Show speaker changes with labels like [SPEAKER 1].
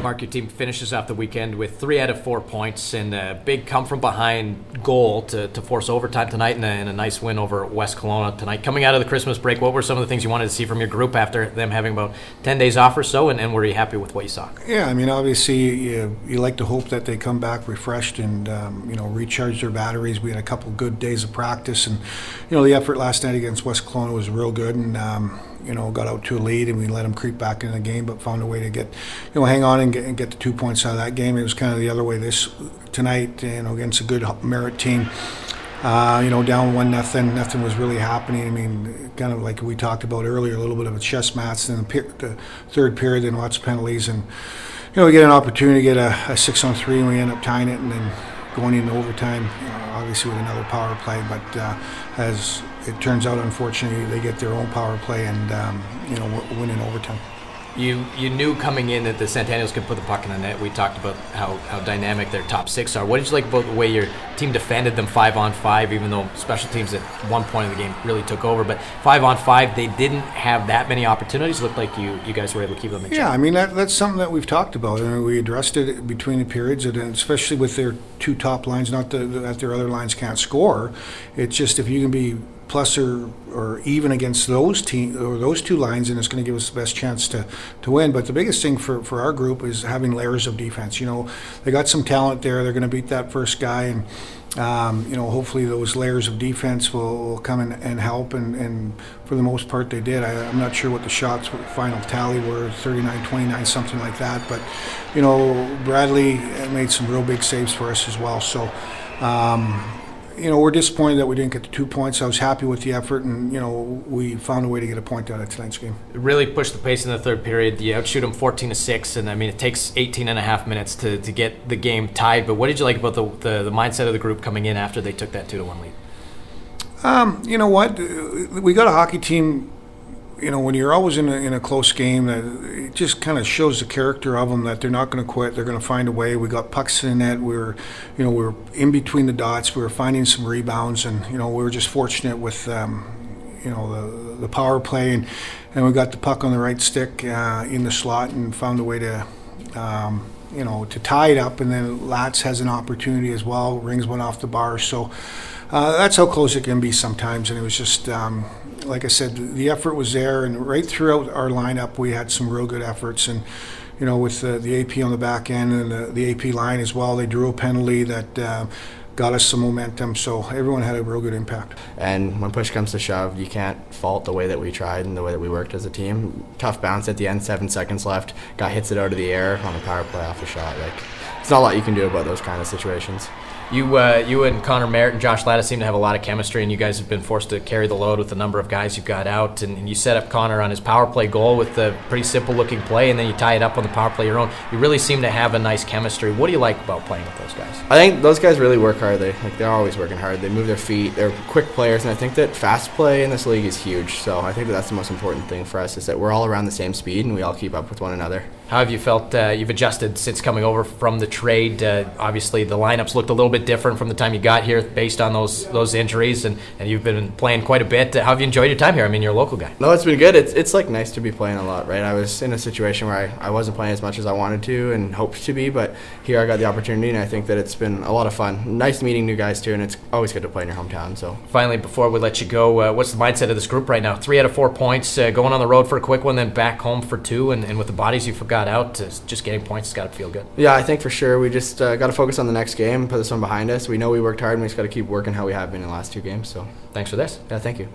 [SPEAKER 1] Mark, your team finishes off the weekend with 3 out of 4 points and a big come-from-behind goal to force overtime tonight and a nice win over West Kelowna tonight. Coming out of the Christmas break, what were some of the things you wanted to see from your group after them having about 10 days off or so, and were you happy with what you saw?
[SPEAKER 2] Yeah, I mean, obviously you like to hope that they come back refreshed and recharge their batteries. We had a couple good days of practice, and the effort last night against West Kelowna was real good, and got out to a lead, and we let them creep back into the game, but found a way to get, hang on and get the 2 points out of that game. It was kind of the other way tonight, against a good Merritt team. Down 1-0, nothing was really happening. I mean, kind of like we talked about earlier, a little bit of a chess match in the third period, and lots of penalties, and we get an opportunity to get a 6-on-3, and we end up tying it, and then going into overtime, obviously with another power play, but as it turns out, unfortunately, they get their own power play and win in overtime.
[SPEAKER 1] You knew coming in that the Centennials could put the puck in the net. We talked about how dynamic their top six are. What did you like about the way your team defended them 5-on-5, even though special teams at one point of the game really took over? But 5-on-5, they didn't have that many opportunities. It looked like you guys were able to keep them in check.
[SPEAKER 2] Yeah, I mean, that's something that we've talked about. And we addressed it between the periods, and especially with their two top lines, not that their other lines can't score. It's just if you can be plus or even against those two lines, and it's going to give us the best chance to win. But the biggest thing for our group is having layers of defense. They got some talent there. They're going to beat that first guy, and hopefully those layers of defense will come and help. And for the most part, they did. I'm not sure what the shots final tally were, 39-29, something like that. But Bradley made some real big saves for us as well. So. We're disappointed that we didn't get the 2 points. I was happy with the effort, and, we found a way to get a point out of tonight's game.
[SPEAKER 1] It really pushed the pace in the third period. You outshoot them 14-6, and, I mean, it takes 18 and a half minutes to get the game tied. But what did you like about the mindset of the group coming in after they took that 2-1 lead?
[SPEAKER 2] You know what? We got a hockey team. When you're always in a close game, that it just kind of shows the character of them, that they're not going to quit. They're going to find a way. We got pucks in the net. We were in between the dots. We were finding some rebounds, and we were just fortunate with the power play, and we got the puck on the right stick in the slot and found a way to to tie it up. And then Latz has an opportunity as well, rings one off the bar. So that's how close it can be sometimes. And it was just. Like I said, the effort was there, and right throughout our lineup, we had some real good efforts. And with the AP on the back end and the AP line as well, they drew a penalty that got us some momentum. So everyone had a real good impact.
[SPEAKER 3] And when push comes to shove, you can't fault the way that we tried and the way that we worked as a team. Tough bounce at the end, 7 seconds left. Guy hits it out of the air on a power play off a shot. It's not a lot you can do about those kind of situations.
[SPEAKER 1] You and Connor Merritt and Josh Latta seem to have a lot of chemistry, and you guys have been forced to carry the load with the number of guys you've got out. And you set up Connor on his power play goal with a pretty simple-looking play, and then you tie it up on the power play your own. You really seem to have a nice chemistry. What do you like about playing with those guys?
[SPEAKER 3] I think those guys really work hard. They're always working hard. They move their feet. They're quick players, and I think that fast play in this league is huge. So I think that's the most important thing for us, is that we're all around the same speed and we all keep up with one another.
[SPEAKER 1] How have you felt you've adjusted since coming over from the trade? Obviously, the lineups looked a little bit different from the time you got here based on those injuries, and you've been playing quite a bit. How have you enjoyed your time here? I mean, you're a local guy.
[SPEAKER 3] No, it's been good. It's nice to be playing a lot, right? I was in a situation where I wasn't playing as much as I wanted to and hoped to be, but here I got the opportunity, and I think that it's been a lot of fun. Nice meeting new guys, too, and it's always good to play in your hometown. So
[SPEAKER 1] finally, before we let you go, what's the mindset of this group right now? 3 out of 4 points, going on the road for a quick one, then back home for 2, and with the bodies you forgot out, just getting points has got to feel good.
[SPEAKER 3] Yeah, I think for sure. We just got to focus on the next game, put this one behind us. We know we worked hard, and we just got to keep working how we have been in the last 2 games. So
[SPEAKER 1] thanks for this.
[SPEAKER 3] Yeah, thank you.